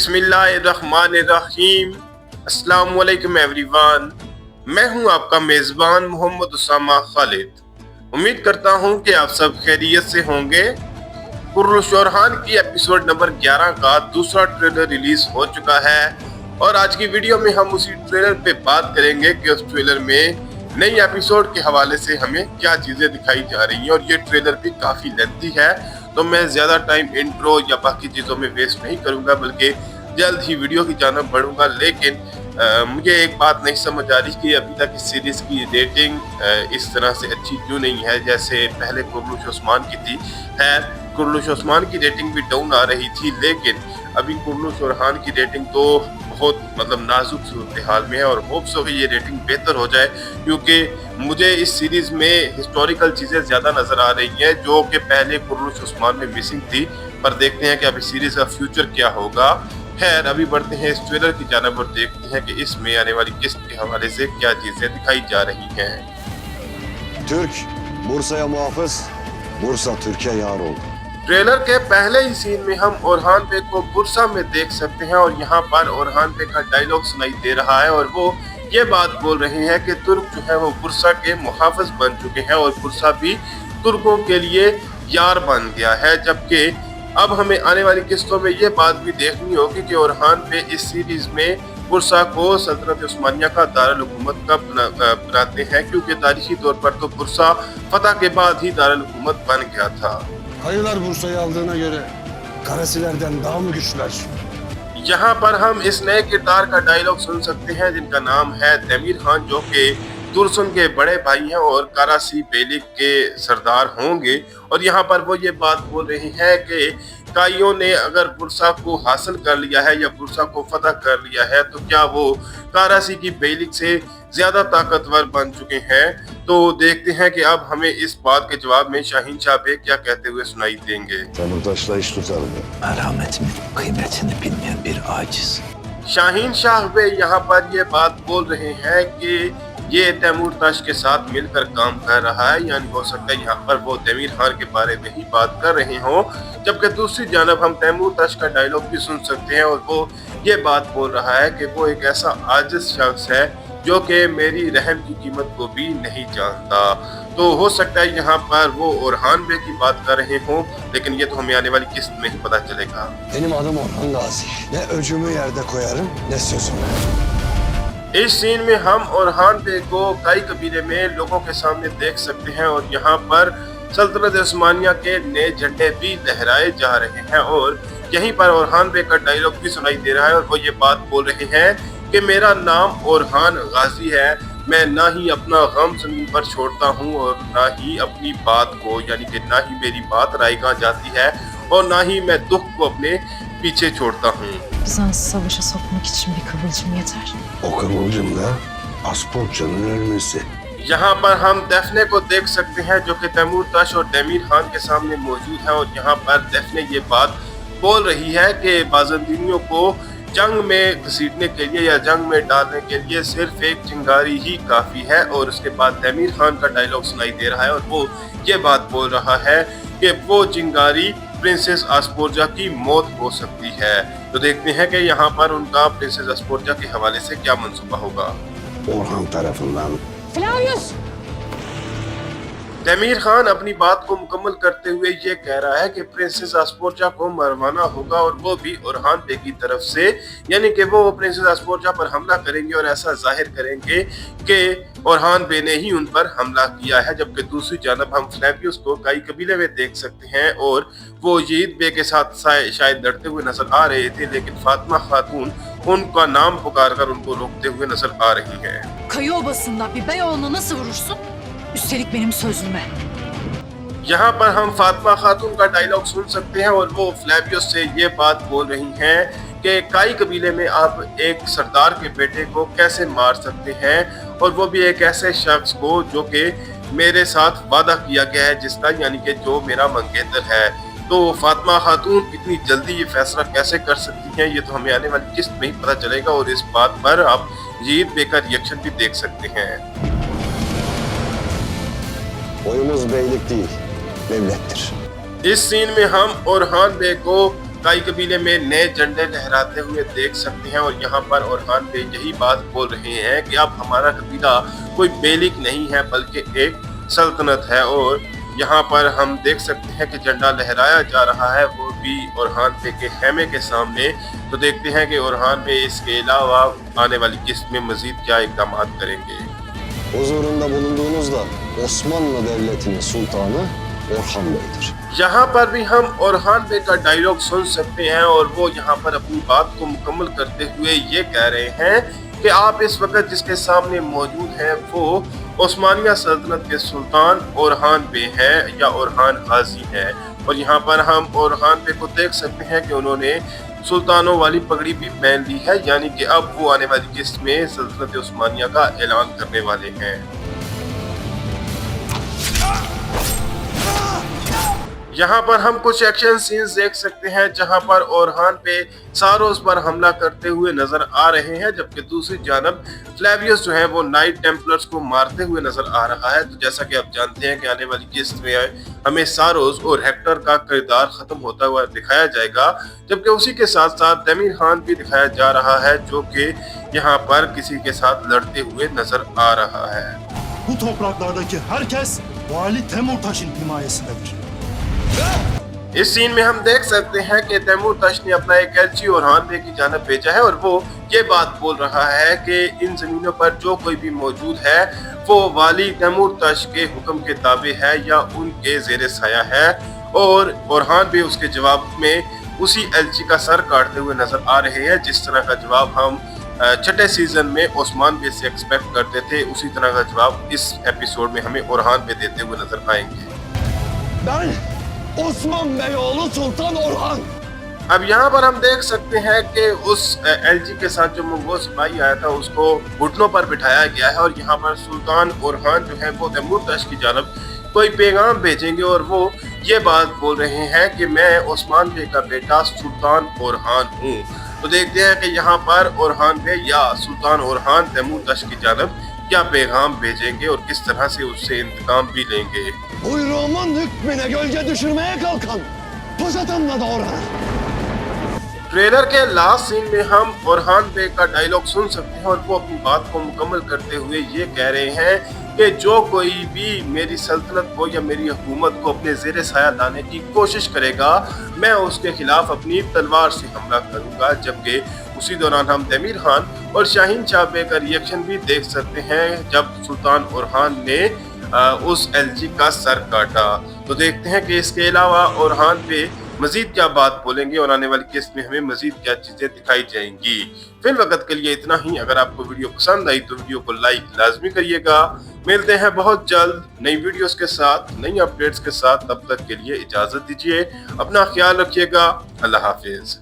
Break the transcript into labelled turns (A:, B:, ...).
A: बिस्मिल्लाहिर्रहमानिर्रहीम। अस्सलाम वालेकुम एवरीवन। मैं हूं आपका मेज़बान मोहम्मद उसामा खालिद। उम्मीद करता हूं कि आप सब खैरियत से होंगे। कुर्रुश ओरहान की एपिसोड नंबर 11 का दूसरा ट्रेलर रिलीज हो चुका है और आज की वीडियो में हम उसी ट्रेलर पे बात करेंगे कि उस ट्रेलर में नई एपिसोड के हवाले से हमें क्या चीजें दिखाई जा रही हैं। और ये ट्रेलर भी काफी लेंथी है, तो मैं ज्यादा टाइम इंट्रो या बाकी चीजों में वेस्ट नहीं करूंगा, बल्कि जल्द ही वीडियो की जानब बढ़ूंगा। लेकिन मुझे एक बात नहीं समझ आ रही कि अभी तक इस सीरीज की रेटिंग इस तरह से अच्छी क्यों नहीं है जैसे पहले कुर्रुश ओस्मान की थी। है कुर्रुश ओस्मान की रेटिंग भी डाउन आ रही थी, लेकिन अभी कुर्रुश ओरहान की रेटिंग तो बहुत नाजुक सूरत हाल में है और होप्स हो कि ये रेटिंग बेहतर हो जाए, क्योंकि मुझे इस सीरीज में हिस्टोरिकल चीजें ज्यादा नजर आ रही हैं जो कि पहले कुर्रुश ओस्मान में मिसिंग थी। पर देखते हैं कि अभी सीरीज का फ्यूचर क्या होगा। खैर, अभी बढ़ते हैं इस ट्रेलर की जानब और देखते हैं कि इसमें आने वाली किस्त के हवाले से क्या चीजें दिखाई जा रही हैं।
B: Türk, Bursa'ya muhafız, Bursa Türkiye yar oldu.
A: Trailer के पहले ही सीन में हम ओरहान बे को बुरसा में देख सकते हैं और यहाँ पर ओरहान बे का डायलॉग सुनाई दे रहा है और वो ये बात बोल रहे हैं कि तुर्क जो है वो बुरसा के मुहाफिज बन चुके हैं और बुरसा भी तुर्कों के लिए यार बन गया है। जबकि अब हमें आने वाली किस्तों में ये बात भी देखनी होगी कि ओरहान बे इस सीरीज में बुरसा को सल्तनत उस्मानिया का दारुल हुकूमत कब बनाते हैं, क्योंकि तारीखी तौर पर तो बुरसा फतह के बाद ही दारुल हुकूमत बन गया था।
B: Hayırlar Bursa'yı aldığına göre Karasilerden daha mı güçlüler?
A: यहाँ पर हम इस नए किरदार का डायलॉग सुन सकते हैं जिनका नाम है तमीर खान, जो कि तुरसुन के बड़े भाई हैं और करासी बेलिक के सरदार होंगे। और यहाँ पर वो ये बात बोल रही हैं कि काइयों ने अगर बुरसा को हासिल कर लिया है या बुरसा को फतह कर लिया है तो क्या वो करासी की बेलिक से ज्यादा ताकतवर बन चुके हैं। तो देखते हैं कि अब हमें इस बात के जवाब में शाहीन शाह बे क्या कहते हुए सुनाई देंगे।
B: Temurtaş'la iş tutarım.
C: Merhametimin kıymetini bilmeyen bir aciz.
A: Shaheen Shah बे यहाँ पर ये बात बोल रहे हैं कि ये तैमूरताश के साथ मिलकर काम कर रहा है, यानी हो सकता है यहाँ पर वो तमीर खान के बारे में ही बात कर रहे हों। जबकि दूसरी जानब हम तैमूरताश का डायलॉग भी सुन सकते हैं और वो ये बात बोल रहा है कि वो एक ऐसा आजिज शख्स है जो कि मेरी रहम की कीमत को भी नहीं जानता। तो हो सकता है यहाँ पर वो ओरहान बे की बात कर रहे हों, लेकिन ये तो हमें आने वाली किस्त में ही पता चलेगा।
B: Benim adım Orhan Gazi. Ne öcümü yerde koyarım ne sözümü.
A: इस सीन में हम ओरहान बे को कई कबीले में लोगों के सामने देख सकते हैं और यहाँ पर सल्तनत उस्मानिया के नए झंडे भी लहराए जा रहे हैं। और यहीं पर ओरहान बे का डायलॉग भी सुनाई दे रहा है और वो ये बात बोल रहे हैं कि मेरा नाम ओरहान गाजी है, मैं ना ही अपना गम जमीन पर छोड़ता हूँ और ना ही अपनी बात को, यानी कि ना ही मेरी बात रायगा जाती है और ना ही मैं दुख को अपने पीछे छोड़ता हूँ।
D: Bizans'ı savaşa sokmak için bir kıvılcım yeter.
B: O kıvılcım da Asporça'nın ölmesi.
A: यहाँ पर हम डेफने को देख सकते हैं जो कि तैमूरताश और तमीर खान के सामने मौजूद है और यहाँ पर डेफने ये बात बोल रही है कि बाज़ंतीनियों को जंग में घसीटने के लिए या जंग में डालने के लिए सिर्फ एक चिंगारी ही काफ़ी है। और उसके बाद तमीर खान का डायलॉग सुनाई दे रहा है और वो ये बात बोल रहा है कि वो चिंगारी प्रिंसेस आस्पोर्जा की मौत हो सकती है। तो देखते हैं कि यहाँ पर उनका प्रिंसेस आस्पोर्जा के हवाले से क्या मंसूबा होगा।
B: Orhan tarafından
A: तमीर खान अपनी बात को मुकम्मल करते हुए ये कह रहा है कि प्रिंसेस आस्पोर्जा को मरवाना होगा और वो भी ओरहान बे की तरफ से, यानी कि वो प्रिंसेस आस्पोर्जा पर हमला करेंगे और ऐसा जाहिर करेंगे कि ओरहान बे ने ही उन पर हमला किया है। जबकि दूसरी जानब हम फ्लैवियस को कई कबीले में देख सकते हैं और वो यजीद बे के साथ शायद लड़ते हुए नजर आ रहे थे, लेकिन फातिमा खातून उनका नाम पुकार कर उनको रोकते हुए नजर आ रही हैं।
D: Kayı obasında bir beyoğluna nasıl vurursun? Üstelik benim sözüme.
A: यहाँ पर हम फातिमा खातून का डायलॉग सुन सकते हैं और वो फ्लैवियस से ये बात बोल रही हैं कि काई कबीले में आप एक सरदार के बेटे को कैसे मार सकते हैं, और वो भी एक ऐसे शख्स को जो कि मेरे साथ वादा किया गया है जिसका, यानी कि जो मेरा मंगेतर है। तो फातिमा खातून इतनी जल्दी ये फैसला कैसे कर सकती हैं, ये तो हमें आने वाली किस्त में ही पता चलेगा। और इस बात पर आप यजीद बे का रिएक्शन भी देख सकते हैं।
B: oyumuz beylik değil, devlettir.
A: इस सीन में हम ओरहान बे को काई कबीले में नए झंडे लहराते हुए देख सकते हैं और यहाँ पर ओरहान बे यही बात बोल रहे हैं कि अब हमारा कबीला कोई बेलिक नहीं है बल्कि एक सल्तनत है। और यहाँ पर हम देख सकते हैं कि झंडा लहराया जा रहा है, वो भी ओरहान बे के खेमे के सामने। तो देखते हैं कि ओरहान बे इसके अलावा आने वाली किस्त में मजीद क्या इकदाम करेंगे।
B: Huzurunda bulunduğunuzda Osmanlı Devleti'nin sultanı Orhan Bey'dir.
A: यहाँ पर भी हम ओरहान बे का डायलॉग सुन सकते हैं और वो यहाँ पर अपनी बात को मुकम्मल करते हुए ये कह रहे हैं कि आप इस वक्त जिसके सामने मौजूद हैं वो ओस्मानिया सल्तनत के सुल्तान ओरहान बे हैं या ओरहान गाजी हैं। और यहाँ पर हम ओरहान बे को देख सकते हैं कि उन्होंने सुल्तानों वाली पगड़ी भी पहन ली है, यानी कि अब वो आने वाली किस्त में सल्तनत ओस्मानिया का ऐलान करने वाले हैं। यहाँ पर हम कुछ एक्शन सीन्स देख सकते हैं जहाँ पर ओरहान पे सारोस पर हमला करते हुए नजर आ रहे हैं, जबकि दूसरी जानब फ्लेवियस जो है वो नाइट टेम्पलर्स को मारते हुए नजर आ रहा है। तो जैसा कि आप जानते हैं कि आने वाली किस्त में हमें सारोस और हेक्टर का किरदार खत्म होता हुआ दिखाया जाएगा, जबकि उसी के साथ साथ तमीर खान भी दिखाया जा रहा है जो कि यहाँ पर किसी के साथ लड़ते हुए नजर आ रहा है।
E: Bu topraklardaki herkes Vali Temurtaş'ın himayesindedir.
A: इस सीन में हम देख सकते हैं कि तैमूरताश ने अपना एक एलची ओरहान बे की जानब भेजा है और वो ये बात बोल रहा है कि इन जमीनों पर जो कोई भी मौजूद है वो वाली तैमूरताश के हुक्म के ताबे है या उनके जेर साया है। और ओरहान बे उसके जवाब में उसी एलची का सर काटते हुए नजर आ रहे हैं जिस तरह का जवाब हम छठे सीजन में ओस्मान बे से एक्सपेक्ट करते थे, उसी तरह का जवाब इस एपिसोड में हमें ओरहान बे देते हुए नजर आएंगे।
B: Osman Beyoğlu Sultan Orhan.
A: अब यहाँ पर हम देख सकते हैं कि उस एलजी के साथ जो मंगोल सिपाही आया था उसको घुटनों पर बिठाया गया है और यहाँ पर सुल्तान ओरहान जो है वो तैमूरताश की जानब कोई पैगाम भेजेंगे और वो ये बात बोल रहे हैं कि मैं ओस्मान बे का बेटा सुल्तान ओरहान हूँ। तो देखते हैं कि यहाँ पर ओरहान बे या सुल्तान ओरहान तैमूरताश की जानब क्या पैगाम भेजेंगे और किस तरह से उससे इंतकाम भी लेंगे।
B: Buyruğumun hükmüne gölge düşürmeye kalkan Pusatan'la da Orhan'a.
A: Trailer के लास्ट सीन में हम ओरहान बे का डायलॉग सुन सकते हैं और वो अपनी बात को मुकम्मल करते हुए ये कह रहे हैं कि जो कोई भी मेरी सल्तनत को या मेरी हुकूमत को अपने जेर साया लाने की कोशिश करेगा मैं उसके खिलाफ अपनी तलवार से हमला करूंगा। जबकि उसी दौरान हम तमीर खान और शाहीन शाह बे का रिएक्शन भी देख सकते हैं जब सुल्तान ओरहान ने उस एलजी का सर काटा। तो देखते हैं कि इसके अलावा ओरहान पे मजीद क्या बात बोलेंगे और आने वाली किस्त में हमें मजीद क्या चीजें दिखाई जाएंगी। फिर वक्त के लिए इतना ही। अगर आपको वीडियो पसंद आई तो वीडियो को लाइक लाजमी करिएगा। मिलते हैं बहुत जल्द नई वीडियोस के साथ, नई अपडेट्स के साथ। तब तक के लिए इजाजत दीजिए, अपना ख्याल रखिएगा। अल्लाह हाफिज।